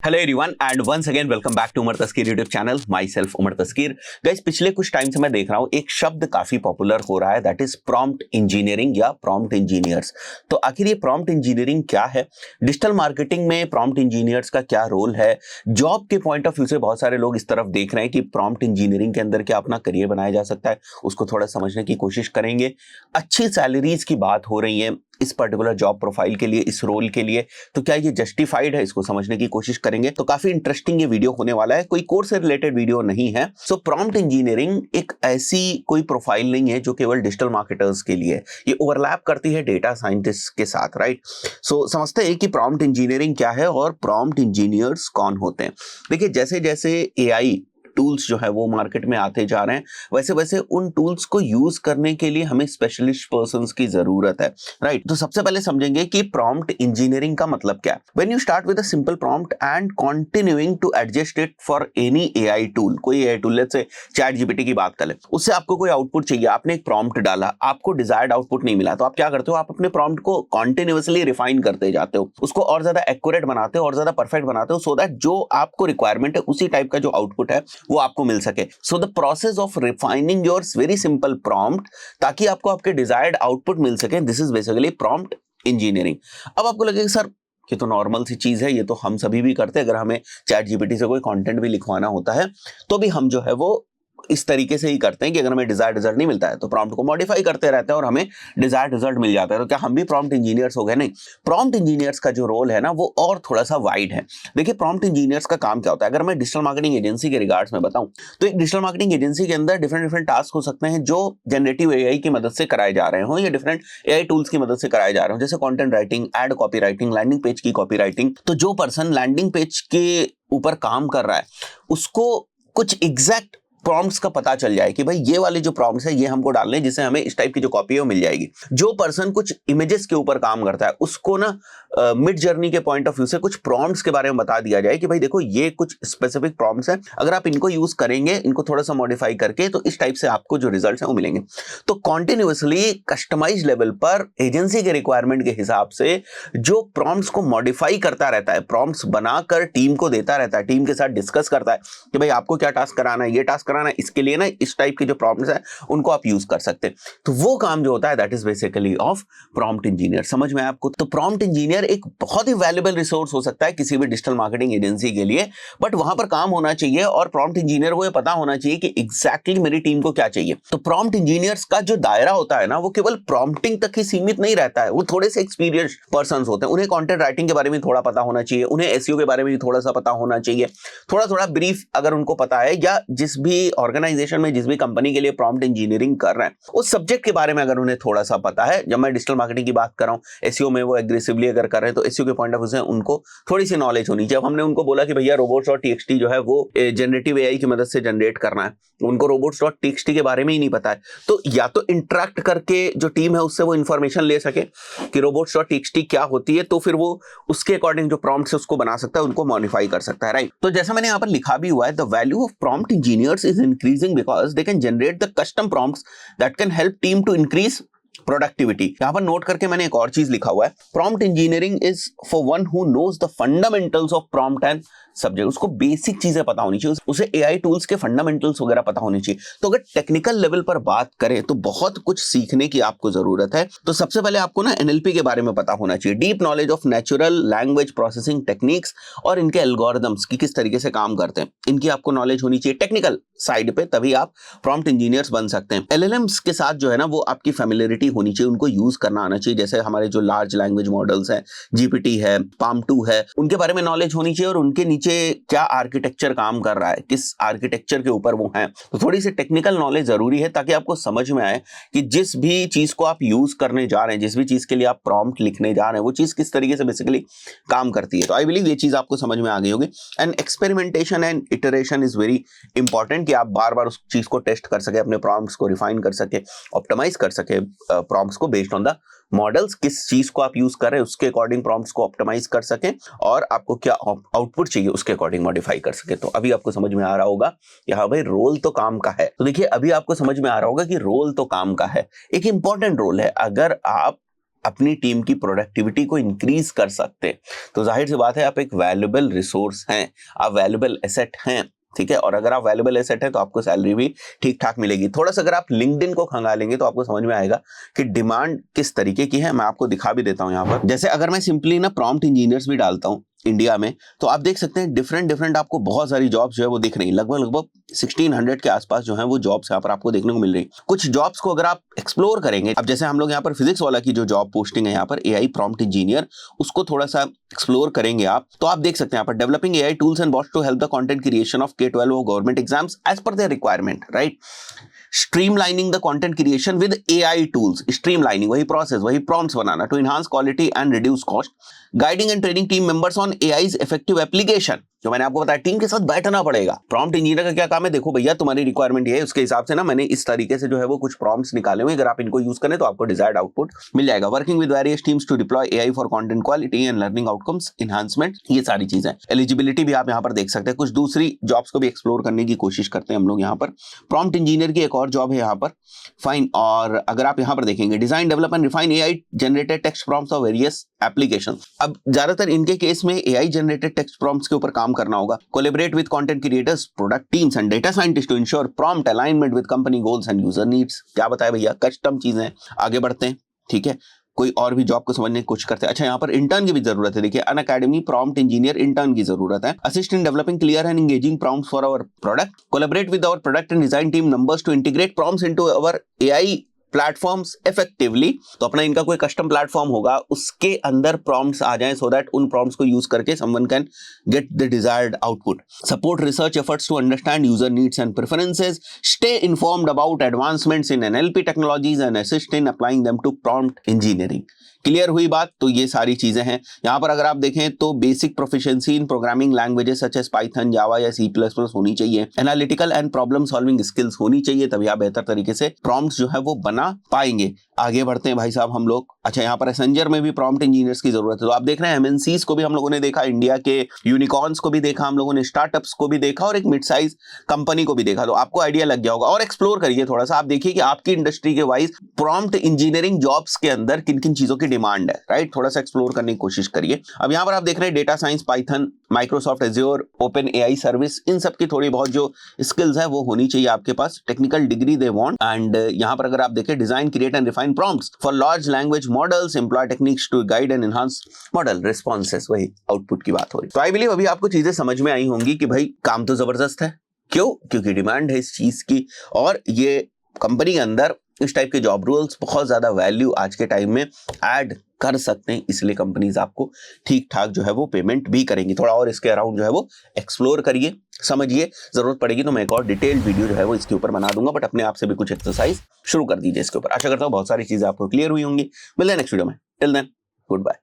Hello everyone and once again welcome back to Umar Taskeer YouTube channel. Myself Umar Taskeer. Guys, पिछले कुछ time से मैं देख रहा हूं एक शब्द काफी पॉपुलर हो रहा है, दैट इज प्रॉम्प्ट इंजीनियरिंग या प्रॉम्प्ट इंजीनियर्स। तो आखिर ये प्रॉम्प्ट इंजीनियरिंग क्या है, डिजिटल मार्केटिंग में प्रॉम्प्ट इंजीनियर्स का क्या रोल है, जॉब के पॉइंट ऑफ व्यू से बहुत सारे लोग इस तरफ देख रहे हैं कि प्रॉम्प्ट इंजीनियरिंग के अंदर क्या अपना करियर बनाया जा सकता है, उसको थोड़ा समझने की कोशिश करेंगे। अच्छी सैलरीज की बात हो रही है इस पर्टिकुलर जॉब प्रोफाइल के लिए, इस रोल के लिए, तो क्या ये जस्टिफाइड है, इसको समझने की कोशिश करेंगे। तो काफी इंटरेस्टिंग ये वीडियो होने वाला है, कोई कोर्स से रिलेटेड वीडियो नहीं है। सो प्रॉम्प्ट इंजीनियरिंग एक ऐसी कोई प्रोफाइल नहीं है जो केवल डिजिटल मार्केटर्स के लिए है, ये ओवरलैप करती है डेटा साइंटिस्ट के साथ, राइट। सो समझते हैं कि प्रॉम्प्ट इंजीनियरिंग क्या है और प्रॉम्प्ट इंजीनियर्स कौन होते हैं। देखिए, जैसे जैसे एआई टूल्स जो है वो मार्केट में आते जा रहे हैं, वैसे वैसे उन टूल्स को यूज करने के लिए हमें स्पेशलिस्ट पर्संस की जरूरत है, राइट। तो सबसे पहले समझेंगे कि प्रॉम्प्ट इंजीनियरिंग का मतलब क्या है। When you start with a simple prompt and continuing to adjust it for any AI tool, कोई AI tool, let's say ChatGPT की बात करें, उससे आपको कोई आउटपुट चाहिए, आपने एक प्रॉम्प्ट डाला, आपको डिजायर्ड आउटपुट नहीं मिला, तो आप क्या करते हो, आप अपने प्रॉम्प्ट को कॉन्टिन्यूअसली रिफाइन करते जाते हो, उसको और ज्यादा एक्यूरेट बनाते हो और ज्यादा परफेक्ट बनाते हो, सो दैट जो आपको रिक्वायरमेंट है उसी टाइप का जो आउटपुट है वो आपको मिल सके। So the process of refining your very simple prompt, ताकि आपको आपके डिजायर्ड आउटपुट मिल सके, this is basically prompt engineering. अब आपको लगेगा सर ये तो नॉर्मल सी चीज है, ये तो हम सभी भी करते हैं, अगर हमें चैट जीपीटी से कोई कंटेंट भी लिखवाना होता है तो भी हम जो है वो इस तरीके से ही करते हैं कि अगर हमें डिजायर्ड रिजल्ट नहीं मिलता है तो प्रॉम्प्ट को मॉडिफाई करते रहते हैं और हमें डिजायर्ड रिजल्ट मिल जाता है। तो क्या हम भी प्रॉम्प्ट इंजीनियर्स हो गए? नहीं, प्रॉम्प्ट इंजीनियर्स का जो रोल है ना वो और थोड़ा सा वाइड है। देखिए, प्रॉम्प्ट इंजीनियर्स का काम क्या होता है, अगर मैं डिजिटल मार्केटिंग एजेंसी के रिगार्ड्स में बताऊं तो एक डिजिटल मार्केटिंग एजेंसी के अंदर डिफरेंट डिफरेंट टास्क हो सकते हैं जो जनरेटिव एआई की मदद से कराए जा रहे हो या डिफरेंट एआई टूल्स की मदद से कराए जा रहे हो, जैसे content writing, ad copywriting, landing page की कॉपी राइटिंग। तो जो पर्सन लैंडिंग पेज के ऊपर काम कर रहा है उसको कुछ एग्जैक्ट प्रॉम्प्ट्स का पता चल जाए कि भाई ये वाले जो प्रॉम्प्ट्स है ये हमको डालने हैं जिससे हमें इस टाइप की जो कॉपी है वो मिल जाएगी। जो पर्सन कुछ इमेजेस के ऊपर काम करता है उसको ना मिड जर्नी के पॉइंट ऑफ व्यू से कुछ प्रॉम्प्ट्स के बारे में बता दिया जाए कि भाई देखो ये कुछ स्पेसिफिक प्रॉम्प्ट्स हैं, अगर आप इनको यूज करेंगे, इनको थोड़ा सा मॉडिफाई करके, तो इस टाइप से आपको जो रिजल्ट्स हैं वो मिलेंगे। तो कॉन्टिन्यूअसली कस्टमाइज लेवल पर एजेंसी के रिक्वायरमेंट के हिसाब से जो प्रॉम्प्ट्स को मॉडिफाई करता रहता है, प्रॉम्प्ट्स बनाकर टीम को देता रहता है, टीम के साथ डिस्कस करता है कि भाई आपको क्या टास्क कराना है, ये टास्क कराना है, इसके लिए ना इस टाइप के जो प्रॉम्प्ट्स है उनको आप यूज कर सकते हैं। तो वो काम जो होता है that is basically of prompt engineer. समझ में आपको? तो प्रॉम्प्ट इंजीनियर एक बहुत ही वैल्यूएबल रिसोर्स हो सकता है किसी भी डिजिटल मार्केटिंग एजेंसी के लिए, बट वहां पर काम होना चाहिए और प्रॉम्प्ट इंजीनियर को ये पता होना चाहिए कि एग्जैक्टली मेरी टीम को क्या चाहिए। तो प्रॉम्प्ट इंजीनियर्स का जो दायरा होता है ना वो केवल प्रॉम्प्टिंग तक ही सीमित नहीं रहता है, वो थोड़े से एक्सपीरियंस्ड पर्संस होते हैं, उन्हें कंटेंट राइटिंग के बारे में थोड़ा पता होना चाहिए, उन्हें एसईओ के बारे में थोड़ा सा पता होना चाहिए, थोड़ा थोड़ा ब्रीफ अगर उनको पता है, या जिस भी ऑर्गेनाइजेशन में जिस भी कंपनी के लिए प्रॉम्प्ट इंजीनियरिंग कर रहे हैं उस सब्जेक्ट के बारे में अगर उन्हें थोड़ा सा पता है। जब मैं डिजिटल मार्केटिंग की बात कर रहा हूं, एसईओ में वो एग्रेसिवली अगर कर रहे हैं तो एसईओ के पॉइंट ऑफ व्यू से उनको थोड़ी सी नॉलेज होनी चाहिए। अब हमने उनको बोला कि भैया robots.txt जो है वो जनरेटिव एआई की मदद से जनरेट करना है, उनको robots.txt के बारे में ही नहीं पता है, तो या तो इंटरेक्ट करके जो टीम है उससे वो इंफॉर्मेशन ले सके कि robots.txt क्या होती है, तो फिर वो उसके अकॉर्डिंग जो प्रॉम्प्ट है उसको बना सकता है, उनको मॉडिफाई कर सकता है, राइट। तो जैसा मैंने यहाँ पर लिखा भी हुआ है, the value of prompt engineers is increasing because they can generate the custom prompts that can help team to increase productivity. यहां पर नोट करके मैंने एक और चीज लिखा हुआ है, prompt engineering is for one who knows the fundamentals of prompt and subject. उसको बेसिक चीजें पता होनी चाहिए, उसे एआई टूल्स के फंडामेंटल्स वगैरह पता होनी चाहिए। तो अगर टेक्निकल लेवल पर बात करें तो बहुत कुछ सीखने की आपको जरूरत है। तो सबसे पहले आपको ना एनएलपी के बारे में पता होना चाहिए, deep knowledge of natural language processing techniques और इनके एल्गोरिथम्स की किस तरीके से काम करते हैं, इनकी आपको नॉलेज होनी चाहिए टेक्निकल साइड पे, तभी आप प्रॉम्प्ट इंजीनियर्स बन सकते हैं। एलएलएम्स के साथ जो है ना वो आपकी फैमिलियरिटी होनी चाहिए, उनको यूज करना आना चाहिए, जैसे हमारे जो लार्ज लैंग्वेज मॉडल्स हैं, जीपीटी है, पाम2 है, उनके बारे में नॉलेज होनी चाहिए और उनके नीचे क्या आर्किटेक्चर काम कर रहा है, किस आर्किटेक्चर के ऊपर वो है। तो थोड़ी सी टेक्निकल नॉलेज जरूरी है ताकि आपको समझ में आए कि जिस भी चीज को आप यूज करने जा रहे हैं, जिस भी चीज के लिए आप प्रॉम्प्ट लिखने जा रहे हैं, वो चीज किस तरीके से बेसिकली काम करती है। तो आई बिलीव ये चीज आपको समझ में आ गई होगी। And experimentation and iteration is very important, कि आप बार बार उस चीज को टेस्ट कर सके, अपने प्रॉम्प्ट्स को रिफाइन कर सके, ऑप्टिमाइज कर सके प्रॉम्प्ट्स को बेस्ड ऑन द मॉडल्स, किस चीज को आप यूज कर रहे हैं उसके अकॉर्डिंग प्रॉम्प्ट्स को ऑप्टिमाइज कर सके और आपको क्या आउटपुट चाहिए उसके अकॉर्डिंग मॉडिफाई कर सके। तो अभी आपको समझ में आ रहा होगा कि हाँ भाई रोल तो काम का है। तो देखिए, अभी आपको समझ में आ रहा होगा कि रोल तो काम का है, एक इंपॉर्टेंट रोल है। अगर आप अपनी टीम की प्रोडक्टिविटी को इंक्रीज कर सकते हैं। तो जाहिर सी बात है आप एक वैल्यूएबल रिसोर्स हैं, आप वैल्यूएबल एसेट हैं, ठीक है। और अगर आप वैल्यूएबल एसेट है तो आपको सैलरी भी ठीक ठाक मिलेगी। थोड़ा सा अगर आप लिंक्डइन को खंगालेंगे तो आपको समझ में आएगा कि डिमांड किस तरीके की है। मैं आपको दिखा भी देता हूं यहाँ पर। जैसे अगर मैं सिंपली ना प्रॉम्प्ट इंजीनियर्स भी डालता हूं इंडिया में, तो आप देख सकते हैं डिफरेंट आपको बहुत सारी जॉब्स जो है वो दिख रही हैं। लगभग 1600 के आसपास जो है वो जॉब्स यहाँ पर आपको देखने को मिल रही है। कुछ जॉब्स को अगर आप एक्सप्लोर करेंगे, अब जैसे हम लोग यहाँ पर फिजिक्स वाला की जो जॉब पोस्टिंग है यहाँ पर एआई प्रॉम्प्ट इंजीनियर, उसको थोड़ा सा एक्सप्लोर करेंगे आप, तो आप देख सकते हैं यहाँ पर developing AI tools and bots to help the content creation of K-12 और government exams as per their requirement, right. Streamlining the content creation with AI tools, streamlining वही प्रोसेस, वही प्रॉम्प्ट्स बनाना to enhance quality and reduce cost, guiding and training team members on AI's effective application. जो मैंने आपको बताया team के साथ बैठना पड़ेगा। प्रॉम्प्ट इंजीनियर का क्या काम है, देखो भैया तुम्हारी रिक्वायरमेंट ये है, उसके हिसाब से ना मैंने इस तरीके से जो है वो कुछ प्रॉम्प्ट्स निकाले हुए, अगर आप इनको यूज करें तो आपको डिजायर्ड आउटपुट मिल जाएगा। Working with various teams to deploy AI for content quality and learning outcomes enhancement, ये सारी चीजें। एलिजिबिलिटी भी आप यहाँ पर देख सकते हैं। कुछ दूसरी जॉब्स को भी एक्सप्लोर करने की कोशिश करते हैं हम लोग यहाँ पर। प्रॉम्प्ट इंजीनियर की एक और जॉब है यहाँ पर, फाइन। और अगर आप यहाँ पर देखेंगे design develop and refine AI generated text prompts for various application. अब ज्यादातर इनके केस में एआई जनरेटेड टेक्स्ट प्रॉम्प्ट्स के ऊपर काम करना होगा। Collaborate with content creators, product teams and data scientist to ensure prompt alignment with company goals and user needs. क्या बताया भैया, कस्टम चीजें। आगे बढ़ते हैं, ठीक है। कोई और भी जॉब को समझने की कोशिश करते हैं। अच्छा, यहाँ पर इंटर्न की भी जरूरत है। देखिए Unacademy prompt engineer intern की जरूरत है। Assist in developing clear and engaging prompts for our product, collaborate with our product and design team members to integrate prompts into our AI platforms effectively. तो अपना इनका कोई custom platform होगा, उसके अंदर प्रॉम्प्ट्स आ जाएं, सो दैट उन प्रॉम्प्ट्स को यूज करके someone can get the desired output. Support research efforts to understand user needs and preferences, stay informed about advancements in NLP technologies and assist in applying them to prompt engineering. Clear हुई बात। तो ये सारी चीजें हैं। यहां पर अगर आप देखें तो basic proficiency in programming languages such as Python, Java या C++ होनी चाहिए। Analytical and problem solving skills होनी चाहिए, तभी आप बेहतर तरीके से प्रॉम्प्ट्स जो है वो बना पाएंगे। आगे बढ़ते हैं भाई साहब हम लोग। अच्छा, यहाँ पर एसेंजर में भी प्रॉम्प्ट इंजीनियर्स की जरूरत है। तो आप देख रहे हैं एमएनसीज को भी हम लोगों ने देखा, इंडिया के यूनिकॉर्न्स को भी देखा हम लोगों ने, स्टार्टअप्स को भी देखा और एक मिड साइज कंपनी को भी देखा। तो आपको आइडिया लग गया होगा। और एक्सप्लोर करिए थोड़ा सा, आप देखिए कि आपकी इंडस्ट्री के वाइज प्रॉम्प्ट इंजीनियरिंग जॉब्स के अंदर किन किन चीजों की डिमांड है, राइट। थोड़ा सा एक्सप्लोर करने की कोशिश करिए। अब यहाँ पर आप देख रहे हैं data science, Python, Microsoft Azure, OpenAI service, इन सब की थोड़ी बहुत जो स्किल्स है वो होनी चाहिए आपके पास। Technical degree they want. And यहाँ पर अगर आप देखें design, create and refine prompts for large language models, employ techniques to guide and enhance model responses, वही आउटपुट की बात हो रही। तो आई बिलीव अभी आपको चीजें समझ में आई होंगी कि भाई काम तो जबरदस्त है। क्यों? क्योंकि डिमांड है इस चीज की, और ये कंपनी के अंदर इस टाइप के जॉब रोल्स बहुत ज्यादा वैल्यू आज के टाइम में ऐड कर सकते हैं, इसलिए कंपनीज आपको ठीक ठाक जो है वो पेमेंट भी करेंगी। थोड़ा और इसके अराउंड जो है वो एक्सप्लोर करिए, समझिए। जरूरत पड़ेगी तो मैं एक और डिटेल्ड वीडियो जो है वो इसके ऊपर बना दूंगा, बट अपने आप से भी कुछ एक्सरसाइज शुरू कर दीजिए इसके ऊपर। आशा करता हूँ बहुत सारी चीजें आपको क्लियर हुई होंगी। मिलते हैं नेक्स्ट वीडियो में। Till then, good bye.